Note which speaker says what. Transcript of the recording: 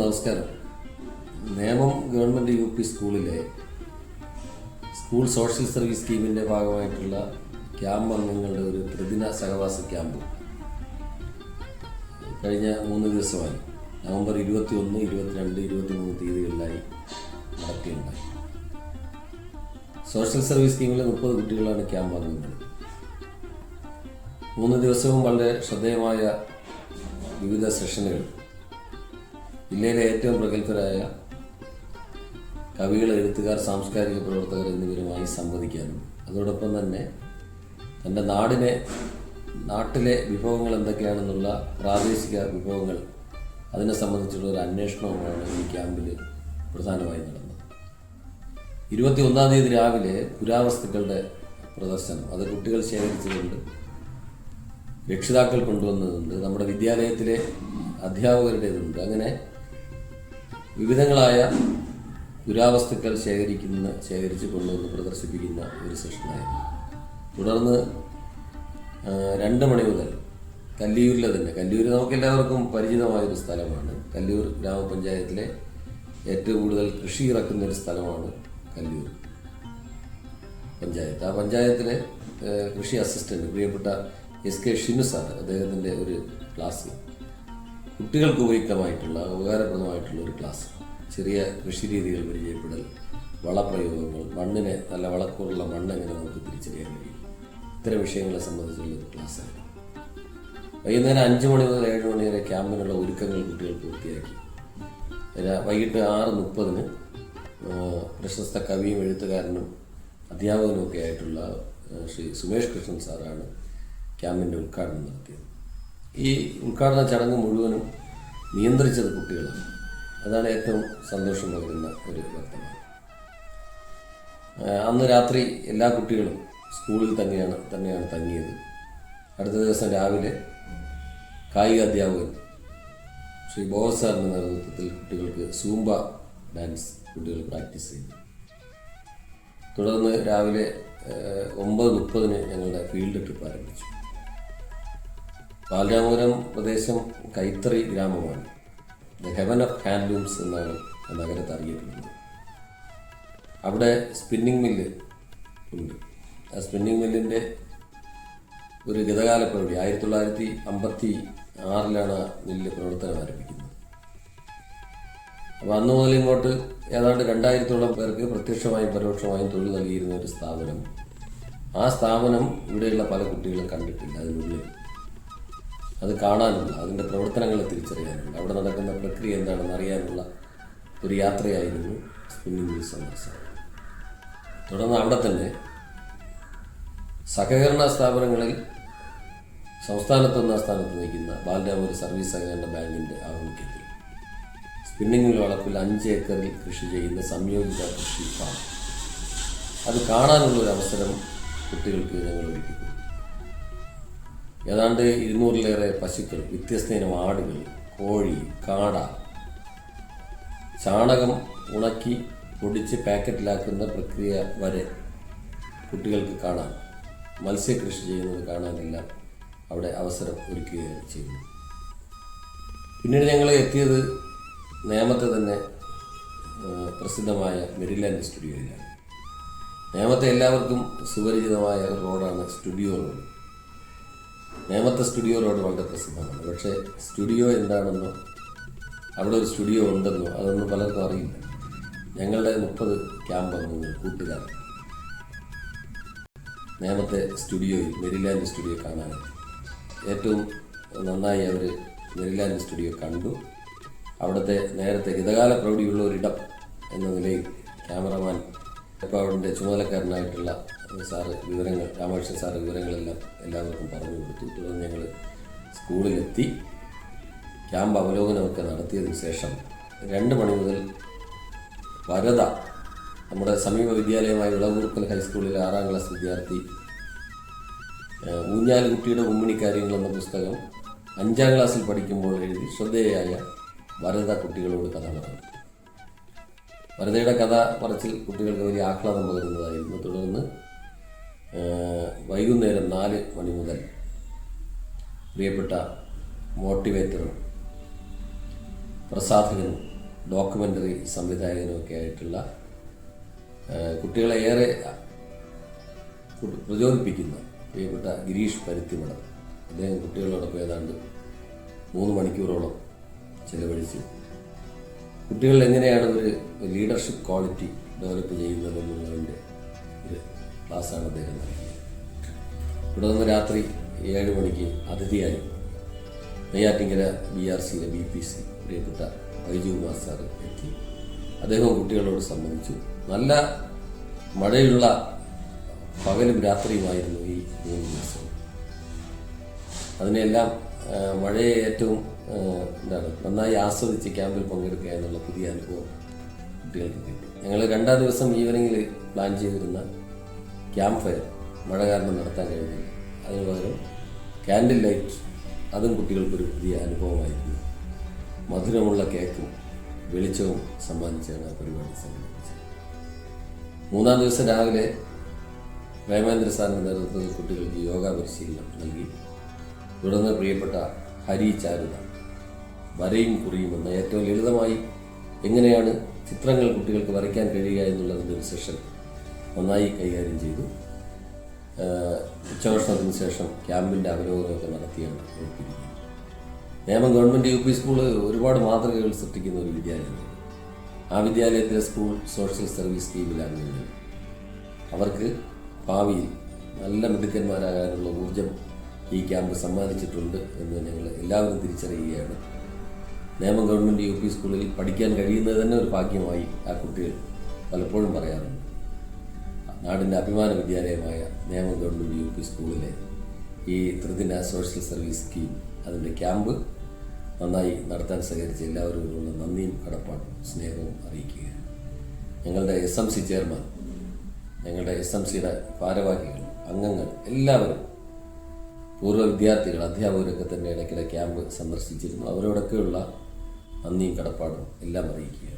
Speaker 1: നമസ്കാരം. Nemom government UP സ്കൂളിലെ school social service സ്കീമിൻ്റെ ഭാഗമായിട്ടുള്ള ക്യാമ്പ് അംഗങ്ങളുടെ ഒരു ത്രിദിന സഹവാസ ക്യാമ്പ് കഴിഞ്ഞ 3 ദിവസമായി നവംബർ 21, 22, 23 തീയതികളിലായി നടത്തിയുണ്ടായി. സോഷ്യൽ സർവീസ് സ്കീമിലെ 30 കുട്ടികളാണ് ക്യാമ്പ് അംഗങ്ങൾ. 3 ദിവസവും വളരെ ശ്രദ്ധേയമായ വിവിധ സെഷനുകൾ ജില്ലയിലെ ഏറ്റവും പ്രഗത്ഭരായ കവികൾ, എഴുത്തുകാർ, സാംസ്കാരിക പ്രവർത്തകർ എന്നിവരുമായി സംവദിക്കാനും അതോടൊപ്പം തന്നെ തൻ്റെ നാട്ടിലെ വിഭവങ്ങൾ എന്തൊക്കെയാണെന്നുള്ള പ്രാദേശിക വിഭവങ്ങൾ അതിനെ സംബന്ധിച്ചുള്ള ഒരു അന്വേഷണവുമാണ് ഈ ക്യാമ്പിൽ പ്രധാനമായി നടന്നത്. 21-ാം തീയതി രാവിലെ പുരാവസ്തുക്കളുടെ പ്രദർശനം, അത് കുട്ടികൾ ശേഖരിച്ചുകൊണ്ട് രക്ഷിതാക്കൾ കൊണ്ടുവന്നതുണ്ട്, നമ്മുടെ വിദ്യാലയത്തിലെ അധ്യാപകരുടേതുണ്ട്. അങ്ങനെ വിവിധങ്ങളായ പുരാവസ്തുക്കൾ ശേഖരിച്ച് കൊണ്ടുവന്ന് പ്രദർശിപ്പിക്കുന്ന ഒരു സെഷനായിരുന്നു. തുടർന്ന് 2 മണി മുതൽ കല്ലിയൂരിലെ തന്നെ, കല്ലിയൂർ നമുക്കെല്ലാവർക്കും പരിചിതമായൊരു സ്ഥലമാണ്. കല്ലിയൂർ ഗ്രാമപഞ്ചായത്തിലെ ഏറ്റവും കൂടുതൽ കൃഷി ഇറക്കുന്ന ഒരു സ്ഥലമാണ് കല്ലിയൂർ പഞ്ചായത്ത്. ആ പഞ്ചായത്തിലെ കൃഷി അസിസ്റ്റന്റ് പ്രിയപ്പെട്ട SK ഷിനു സാർ, അദ്ദേഹത്തിൻ്റെ ഒരു ക്ലാസ്, കുട്ടികൾക്ക് ഉപകാരപ്രദമായിട്ടുള്ള ഒരു ക്ലാസ്, ചെറിയ കൃഷി രീതികൾ പരിചയപ്പെടൽ, വളപ്രയോഗങ്ങൾ, മണ്ണിനെ നല്ല വളക്കൂറുള്ള മണ്ണ് എങ്ങനെ നമുക്ക് തിരിച്ചറിയാൻ കഴിയും, ഇത്തരം വിഷയങ്ങളെ സംബന്ധിച്ചുള്ള ഒരു ക്ലാസ്സായിരുന്നു. വൈകുന്നേരം 5 മണി മുതൽ 7 മണി വരെ ക്യാമ്പിനുള്ള ഒരുക്കങ്ങൾ കുട്ടികൾ പൂർത്തിയാക്കി. വൈകിട്ട് 6:30 പ്രശസ്ത കവിയും എഴുത്തുകാരനും അധ്യാപകനും ഒക്കെ ആയിട്ടുള്ള ശ്രീ സുമേഷ് കൃഷ്ണൻ സാറാണ് ക്യാമ്പിൻ്റെ ഉദ്ഘാടനം നടത്തിയത്. ഈ ഉദ്ഘാടന ചടങ്ങ് മുഴുവനും നിയന്ത്രിച്ചത് കുട്ടികളാണ്. അതാണ് ഏറ്റവും സന്തോഷം പകരുന്ന ഒരു വർത്തമാനം. അന്ന് രാത്രി എല്ലാ കുട്ടികളും സ്കൂളിൽ തന്നെയാണ് തങ്ങിയത്. അടുത്ത ദിവസം രാവിലെ കായിക അധ്യാപകൻ ശ്രീ ബോസ് സാറിൻ്റെ നേതൃത്വത്തിൽ കുട്ടികൾക്ക് സൂംബ ഡാൻസ് കുട്ടികൾ പ്രാക്ടീസ് ചെയ്തു. തുടർന്ന് രാവിലെ 9:30 ഞങ്ങളുടെ ഫീൽഡ് ട്രിപ്പ് ആരംഭിച്ചു. ബാലരാമപുരം പ്രദേശം കൈത്തറി ഗ്രാമമാണ്. ദ ഹെവൻ ഓഫ് ഹാൻഡ്ലൂംസ് എന്നാണ് നഗരത്തെ അറിയപ്പെടുന്നത്. അവിടെ സ്പിന്നിങ് മില്ല് ഉണ്ട്. ആ സ്പിന്നിങ് മില്ലിൻ്റെ ഒരു ഗതകാല പ്രവൃത്തി 1956 മില്ല് പ്രവർത്തനം ആരംഭിക്കുന്നത്. അപ്പോൾ അന്ന് മുതൽ ഇങ്ങോട്ട് ഏതാണ്ട് 2000-ഓളം പേർക്ക് പ്രത്യക്ഷമായും പരോക്ഷമായും തൊഴിൽ നൽകിയിരുന്ന ഒരു സ്ഥാപനം. ആ സ്ഥാപനം ഇവിടെയുള്ള പല കുട്ടികളും കണ്ടിട്ടില്ല. അതിനുള്ളിൽ അത് കാണാനുള്ള, അതിൻ്റെ പ്രവർത്തനങ്ങളെ തിരിച്ചറിയാനുള്ള, അവിടെ നടക്കുന്ന പ്രക്രിയ എന്താണെന്ന് അറിയാനുള്ള ഒരു യാത്രയായിരുന്നു സ്പിന്നിങ് മിൽ സന്ദർശനം. തുടർന്ന് അവിടെ തന്നെ സഹകരണ സ്ഥാപനങ്ങളിൽ സംസ്ഥാനത്ത് 1-ാം സ്ഥാനത്ത് നയിക്കുന്ന ബാലരാമപുരം സർവീസ് സഹകരണ ബാങ്കിൻ്റെ ആഭിമുഖ്യത്തിൽ സ്പിന്നിങ് മിൽ വളപ്പിൽ 5 ഏക്കറിൽ കൃഷി ചെയ്യുന്ന സംയോജിത കൃഷി ഫാം, അത് കാണാനുള്ളൊരു അവസരം കുട്ടികൾക്ക് ഞങ്ങൾ ഒരുക്കി. ഏതാണ്ട് 200-ലേറെ പശുക്കൾ, വ്യത്യസ്ത ഇനം ആടുകൾ, കോഴി, കാട, ചാണകം ഉണക്കി പൊടിച്ച് പാക്കറ്റിലാക്കുന്ന പ്രക്രിയ വരെ കുട്ടികൾക്ക് കാണാൻ, മത്സ്യകൃഷി ചെയ്യുന്നത് കാണാനെല്ലാം അവിടെ അവസരം ഒരുക്കുകയാണ് ചെയ്യുന്നത്. പിന്നീട് ഞങ്ങൾ എത്തിയത് നേമത്തെ തന്നെ പ്രസിദ്ധമായ മെരിലാൻഡ് സ്റ്റുഡിയോയിലാണ്. നേമത്തെ എല്ലാവർക്കും സുപരിചിതമായ ഒരു റോഡാണ് സ്റ്റുഡിയോ റോഡ്. നേമത്തെ സ്റ്റുഡിയോ റോഡ് വളരെ പ്രസിദ്ധമാണ്. പക്ഷേ സ്റ്റുഡിയോ എന്താണെന്നോ അവിടെ ഒരു സ്റ്റുഡിയോ ഉണ്ടെന്നോ അതൊന്നും പലർക്കും അറിയില്ല. ഞങ്ങളുടെ 30 ക്യാമ്പ് അംഗങ്ങൾ, കൂട്ടുകാർ നേമത്തെ സ്റ്റുഡിയോയിൽ, മെരിലാൻഡ് സ്റ്റുഡിയോ കാണാൻ ഏറ്റവും നന്നായി അവർ മെരിലാൻഡ് സ്റ്റുഡിയോ കണ്ടു. അവിടുത്തെ നേരത്തെ ഗതകാല പ്രൗഢിയുള്ള ഒരിടം എന്ന നിലയിൽ ക്യാമറമാൻ ഇപ്പോൾ അവിടെ ചുമതലക്കാരനായിട്ടുള്ള സാറ് രാമകൃഷ്ണൻ സാറ് വിവരങ്ങളെല്ലാം എല്ലാവർക്കും പറഞ്ഞു കൊടുത്തു. തുടർന്ന് ഞങ്ങൾ സ്കൂളിലെത്തി ക്യാമ്പ് അവലോകനമൊക്കെ നടത്തിയതിനു ശേഷം 2 മണി മുതൽ വരദ, നമ്മുടെ സമീപ വിദ്യാലയമായ ഇളവൂർക്കൽ ഹൈസ്കൂളിലെ 6-ാം ക്ലാസ് വിദ്യാർത്ഥി ഊഞ്ഞാലുകുട്ടിയുടെ ഉമ്മിണിക്കാര്യങ്ങൾ എന്ന പുസ്തകം 5-ാം ക്ലാസ്സിൽ പഠിക്കുമ്പോൾ എഴുതി ശ്രദ്ധേയയായ വരദ കുട്ടികളോട് കഥ പറഞ്ഞു. വരദയുടെ കഥ പറച്ചിൽ കുട്ടികൾക്ക് വലിയ ആഹ്ലാദം പകരുന്നതായിരുന്നു. തുടർന്ന് വൈകുന്നേരം 4 മണി മുതൽ പ്രിയപ്പെട്ട മോട്ടിവേറ്ററും പ്രസാധകനും ഡോക്യുമെൻ്ററി സംവിധായകനുമൊക്കെ ആയിട്ടുള്ള കുട്ടികളെ ഏറെ പ്രചോദിപ്പിക്കുന്ന പ്രിയപ്പെട്ട ഗിരീഷ് പരുത്തിമടം, അദ്ദേഹം കുട്ടികളോടൊപ്പം ഏതാണ്ട് 3 മണിക്കൂറോളം ചിലവഴിച്ച് കുട്ടികളിൽ എങ്ങനെയാണ് ഒരു ലീഡർഷിപ്പ് ക്വാളിറ്റി ഡെവലപ്പ് ചെയ്യുന്നതെന്നുള്ളതിൻ്റെ ഒരു ക്ലാസ്സാണ് അദ്ദേഹം നൽകിയത്. ഇവിടെ നിന്ന് രാത്രി 7 മണിക്ക് അതിഥിയായി നെയ്യാറ്റിങ്കര BRCയിലെ BPC പ്രിയപ്പെട്ട വൈജുകുമാർ സാർ എത്തി. അദ്ദേഹം കുട്ടികളോട് സംബന്ധിച്ചു. നല്ല മഴയുള്ള പകലും രാത്രിയുമായിരുന്നു ഈ 3 ദിവസം. അതിനെല്ലാം മഴയെ ഏറ്റവും നന്നായി ആസ്വദിച്ച് ക്യാമ്പിൽ പങ്കെടുക്കുക എന്നുള്ള പുതിയ അനുഭവം കുട്ടികൾക്ക് കിട്ടി. ഞങ്ങൾ 2-ാം ദിവസം ഈവനിങ്ങിൽ പ്ലാൻ ചെയ്തിരുന്ന ക്യാമ്പ് ഫയർ മഴ കാരണം നടത്താൻ കഴിഞ്ഞില്ല. അതിന് പകരം ക്യാൻഡിൽ ലൈറ്റ്, അതും കുട്ടികൾക്കൊരു പുതിയ അനുഭവമായിരുന്നു. മധുരമുള്ള കേക്കും വെളിച്ചവും സമ്മാനിച്ചാണ് ആ പരിപാടി സംഘടിപ്പിച്ചത്. 3-ാം ദിവസം രാവിലെ പ്രേമേന്ദ്ര സാറിൻ്റെ നേതൃത്വത്തിൽ കുട്ടികൾക്ക് യോഗ പരിശീലനം നൽകി. തുടർന്ന് പ്രിയപ്പെട്ട ഹരി ചാരുത വരയും കുറിയും എന്ന ഏറ്റവും ലളിതമായി എങ്ങനെയാണ് ചിത്രങ്ങൾ കുട്ടികൾക്ക് വരയ്ക്കാൻ കഴിയുക എന്നുള്ളതിൻ്റെ ഒരു സെഷൻ നന്നായി കൈകാര്യം ചെയ്തു. ഉച്ചഭക്ഷണത്തിന് ശേഷം ക്യാമ്പിൻ്റെ അവലോകനമൊക്കെ നടത്തിയാണ് ഓർപ്പിക്കുന്നത്. നേമം ഗവൺമെൻറ് UP സ്കൂൾ ഒരുപാട് മാതൃകകൾ സൃഷ്ടിക്കുന്ന ഒരു വിദ്യാലയമാണ്. ആ വിദ്യാലയത്തിലെ സ്കൂൾ സോഷ്യൽ സർവീസ് സ്കീമിലാണ് അവർക്ക് ഭാവിയിൽ നല്ല മിടുക്കന്മാരാകാനുള്ള ഊർജം ഈ ക്യാമ്പ് സമ്മാനിച്ചിട്ടുണ്ട് എന്ന് ഞങ്ങൾ എല്ലാവരും തിരിച്ചറിയുകയാണ്. നേമം ഗവൺമെൻറ് UP സ്കൂളിൽ പഠിക്കാൻ കഴിയുന്നത് തന്നെ ഒരു ഭാഗ്യമായി ആ കുട്ടികൾ പലപ്പോഴും പറയാറുണ്ട്. നാടിൻ്റെ അഭിമാന വിദ്യാലയമായ നേമം ഗവൺമെൻറ് UP സ്കൂളിലെ ഈ ത്രിദിന സോഷ്യൽ സർവീസ് സ്കീം, അതിൻ്റെ ക്യാമ്പ് നന്നായി നടത്താൻ സഹകരിച്ച എല്ലാവരോടുള്ള നന്ദിയും കടപ്പാടും സ്നേഹവും അറിയിക്കുകയാണ്. ഞങ്ങളുടെ SMC ചെയർമാൻ, ഞങ്ങളുടെ SMCയുടെ ഭാരവാഹികൾ, അംഗങ്ങൾ എല്ലാവരും, പൂർവ്വ വിദ്യാർത്ഥികൾ, അധ്യാപകരൊക്കെ തന്നെ ഇടയ്ക്കിടെ ക്യാമ്പ് സന്ദർശിച്ചിരുന്നു. അവരോടൊക്കെയുള്ള നന്ദിയും കടപ്പാടും എല്ലാം അറിയിക്കുകയാണ്.